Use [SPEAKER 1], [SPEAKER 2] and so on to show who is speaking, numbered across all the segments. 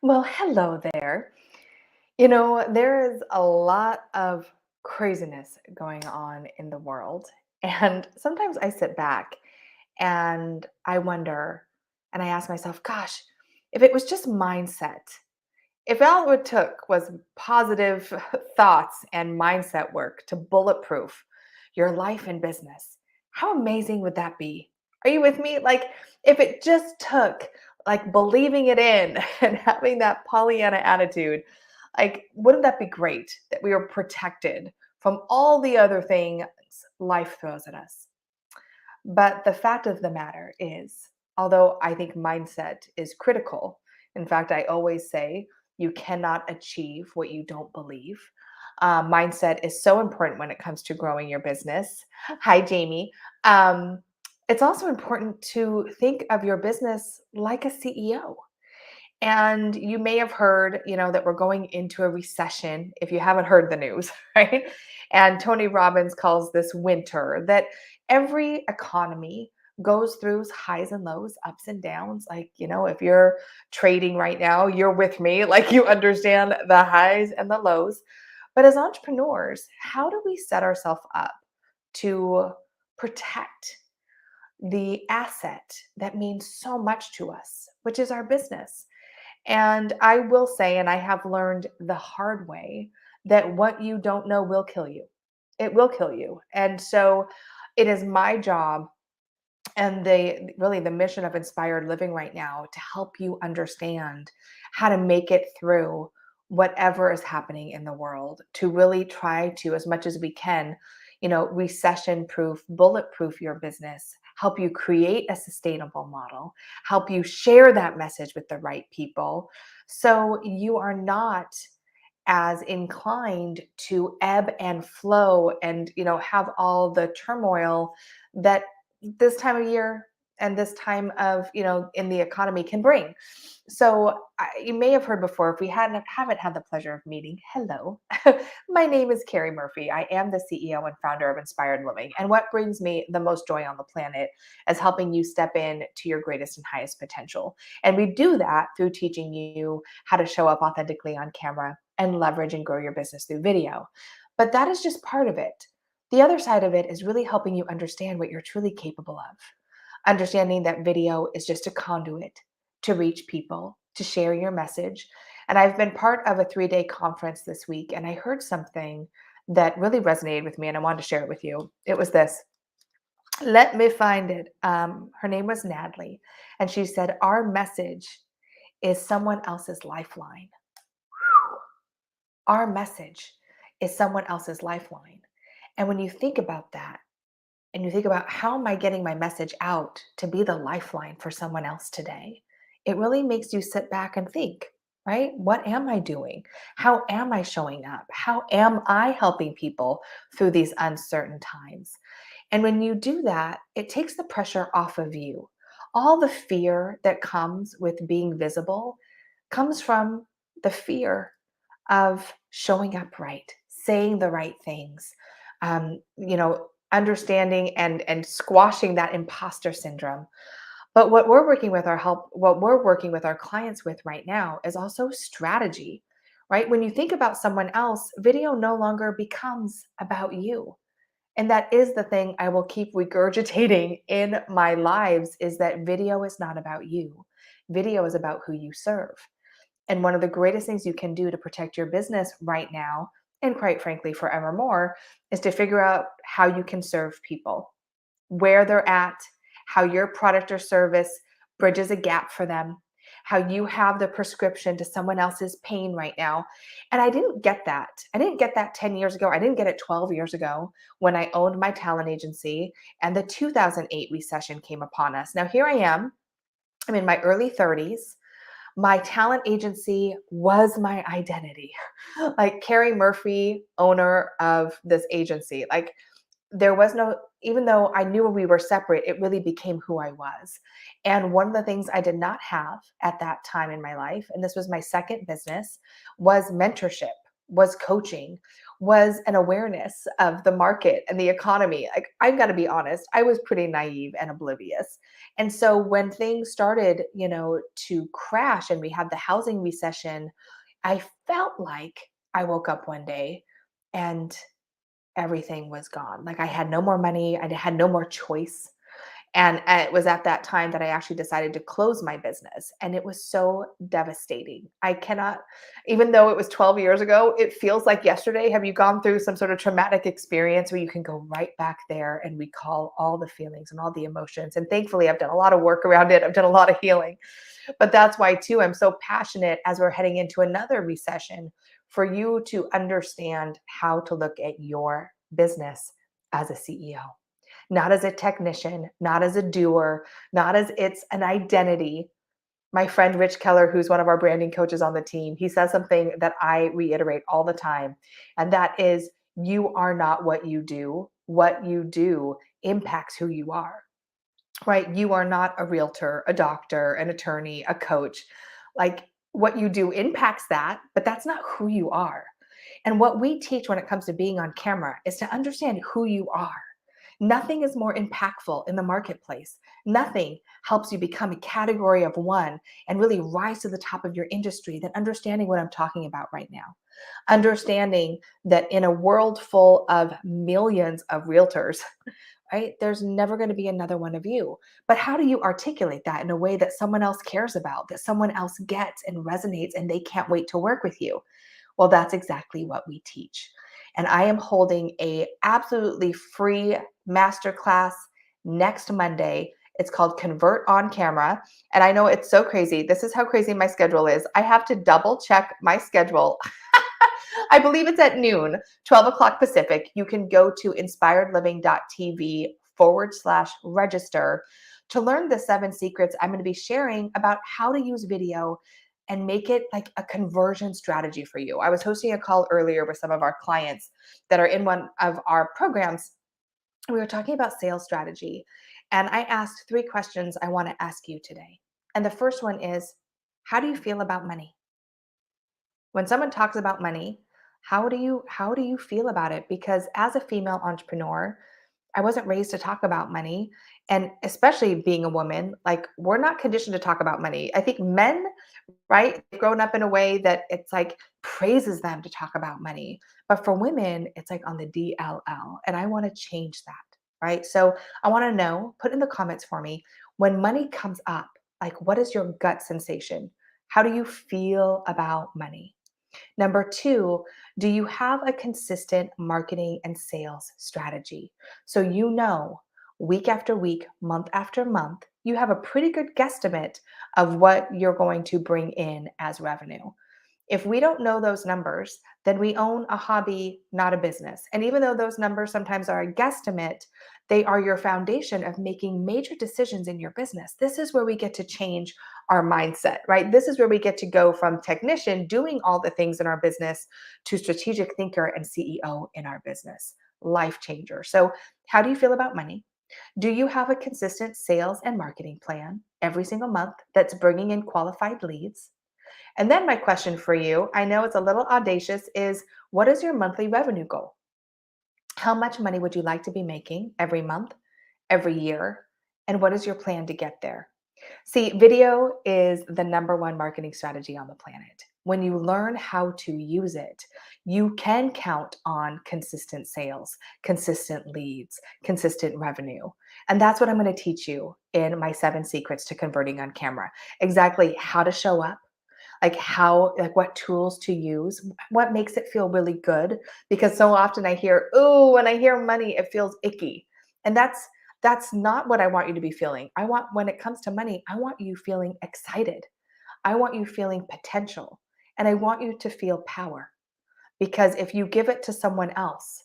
[SPEAKER 1] Well, hello there. There is a lot of craziness going on in the world. And sometimes I sit back and I wonder, and I ask myself, gosh, if it was just mindset, if all it took was positive thoughts and mindset work to bulletproof your life and business, how amazing would that be? Are you with me? Like, if it just took like believing it in and having that Pollyanna attitude, like, wouldn't that be great that we are protected from all the other things life throws at us? But the fact of the matter is, although I think mindset is critical, in fact, I always say you cannot achieve what you don't believe. Mindset is so important when it comes to growing your business. Hi, Jamie. Um, it's also important to think of your business like a CEO. And you may have heard, that we're going into a recession if you haven't heard the news, right? And Tony Robbins calls this winter, that every economy goes through highs and lows, ups and downs. Like, if you're trading right now, you're with me, like you understand the highs and the lows. But as entrepreneurs, how do we set ourselves up to protect the asset that means so much to us, which is our business? And I will say, and I have learned the hard way, that what you don't know will kill you. It will kill you. And so it is my job and the mission of Inspired Living right now to help you understand how to make it through whatever is happening in the world, to really try to, as much as we can, recession proof, bulletproof your business, help you create a sustainable model, help you share that message with the right people so you are not as inclined to ebb and flow and have all the turmoil that this time of year and this time of in the economy can bring. So you may have heard before, if we haven't had the pleasure of meeting, hello. My name is Carrie Murphy. I am the CEO and founder of Inspired Living, and what brings me the most joy on the planet is helping you step in to your greatest and highest potential. And we do that through teaching you how to show up authentically on camera and leverage and grow your business through video. But that is just part of it. The other side of it is really helping you understand what you're truly capable of. Understanding that video is just a conduit to reach people, to share your message. And I've been part of a 3-day conference this week, and I heard something that really resonated with me, and I wanted to share it with you. It was this. Let me find it. Her name was Natalie, and she said, our message is someone else's lifeline. Our message is someone else's lifeline. And when you think about that, and you think about how am I getting my message out to be the lifeline for someone else today, it really makes you sit back and think, right? What am I doing? How am I showing up? How am I helping people through these uncertain times? And when you do that, it takes the pressure off of you. All the fear that comes with being visible comes from the fear of showing up right, saying the right things, understanding and squashing that imposter syndrome. But what we're working with our clients with right now is also strategy, right? When you think about someone else, video no longer becomes about you. And that is the thing I will keep regurgitating in my lives, is that video is not about you. Video is about who you serve. And one of the greatest things you can do to protect your business right now, and quite frankly, forevermore, is to figure out how you can serve people, where they're at, how your product or service bridges a gap for them, how you have the prescription to someone else's pain right now. And I didn't get that. I didn't get that 10 years ago. I didn't get it 12 years ago when I owned my talent agency and the 2008 recession came upon us. Now, here I am. I'm in my early 30s. My talent agency was my identity. Like Carrie Murphy, owner of this agency. Like there was no, even though I knew we were separate, it really became who I was. And one of the things I did not have at that time in my life, and this was my second business, was mentorship. was coaching, was an awareness of the market and the economy. Like, I've got to be honest, I was pretty naive and oblivious. And so when things started, to crash and we had the housing recession, I felt like I woke up one day and everything was gone. Like, I had no more money, I had no more choice. And it was at that time that I actually decided to close my business. And it was so devastating. I cannot, even though it was 12 years ago, it feels like yesterday. Have you gone through some sort of traumatic experience where you can go right back there and recall all the feelings and all the emotions? And thankfully, I've done a lot of work around it. I've done a lot of healing. But that's why, too, I'm so passionate as we're heading into another recession for you to understand how to look at your business as a CEO, not as a technician, not as a doer, not as it's an identity. My friend Rich Keller, who's one of our branding coaches on the team, he says something that I reiterate all the time, and that is, you are not what you do. What you do impacts who you are, right? You are not a realtor, a doctor, an attorney, a coach. Like, what you do impacts that, but that's not who you are. And what we teach when it comes to being on camera is to understand who you are. Nothing is more impactful in the marketplace. Nothing helps you become a category of one and really rise to the top of your industry than understanding what I'm talking about right now. Understanding that in a world full of millions of realtors, right, there's never going to be another one of you. But how do you articulate that in a way that someone else cares about, that someone else gets and resonates, and they can't wait to work with you? Well, that's exactly what we teach. And I am holding a absolutely free masterclass next Monday. It's called Convert on Camera. And I know it's so crazy. This is how crazy my schedule is. I have to double check my schedule. I believe it's at noon, 12 o'clock Pacific. You can go to inspiredliving.tv/register to learn the 7 secrets I'm going to be sharing about how to use video and make it like a conversion strategy for you. I was hosting a call earlier with some of our clients that are in one of our programs. We were talking about sales strategy, and I asked 3 questions I want to ask you today. And the first one is, how do you feel about money? When someone talks about money, how do you feel about it? Because as a female entrepreneur, I wasn't raised to talk about money. And especially being a woman, like, we're not conditioned to talk about money. I think men, right, they've grown up in a way that it's like praises them to talk about money. But for women, it's like on the DLL. And I want to change that, right? So I want to know, put in the comments for me, when money comes up, like, what is your gut sensation? How do you feel about money? Number 2, do you have a consistent marketing and sales strategy? So week after week, month after month, you have a pretty good guesstimate of what you're going to bring in as revenue. If we don't know those numbers, then we own a hobby, not a business. And even though those numbers sometimes are a guesstimate, they are your foundation of making major decisions in your business. This is where we get to change our mindset, right? This is where we get to go from technician doing all the things in our business to strategic thinker and CEO in our business. Life changer. So, how do you feel about money? Do you have a consistent sales and marketing plan every single month that's bringing in qualified leads? And then my question for you, I know it's a little audacious, is what is your monthly revenue goal? How much money would you like to be making every month, every year? And what is your plan to get there? See, video is the number one marketing strategy on the planet. When you learn how to use it, you can count on consistent sales, consistent leads, consistent revenue. And that's what I'm going to teach you in my 7 secrets to converting on camera. Exactly how to show up, like what tools to use, what makes it feel really good. Because so often I hear, oh, when I hear money, it feels icky. And that's not what I want you to be feeling. I want, when it comes to money, I want you feeling excited. I want you feeling potential. And I want you to feel power. Because if you give it to someone else,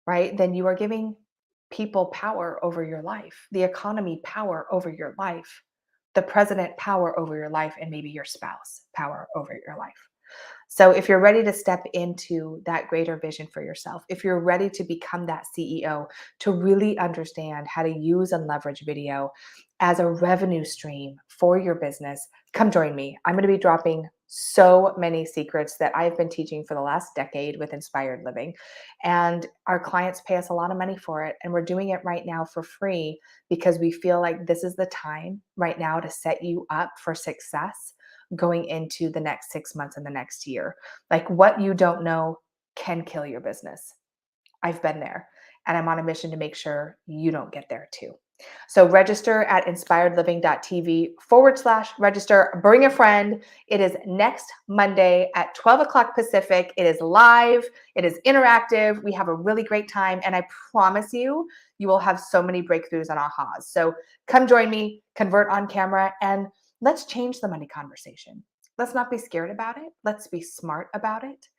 [SPEAKER 1] right, then you are giving people power over your life, the economy power over your life, the president power over your life, and maybe your spouse power over your life. So if you're ready to step into that greater vision for yourself, if you're ready to become that CEO, to really understand how to use and leverage video, as a revenue stream for your business, come join me. I'm going to be dropping so many secrets that I've been teaching for the last decade with Inspired Living. And our clients pay us a lot of money for it. And we're doing it right now for free because we feel like this is the time right now to set you up for success going into the next 6 months and the next year. Like what you don't know can kill your business. I've been there, and I'm on a mission to make sure you don't get there too. So register at inspiredliving.tv/register. Bring a friend. It is next Monday at 12 o'clock Pacific. It is live. It is interactive. We have a really great time. And I promise you, you will have so many breakthroughs and ahas. So come join me, convert on camera, and let's change the money conversation. Let's not be scared about it. Let's be smart about it.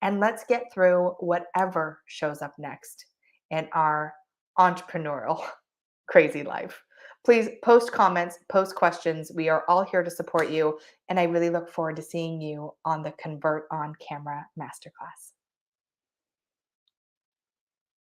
[SPEAKER 1] And let's get through whatever shows up next in our entrepreneurial crazy life. Please post comments, post questions. We are all here to support you. And I really look forward to seeing you on the Convert on Camera Masterclass.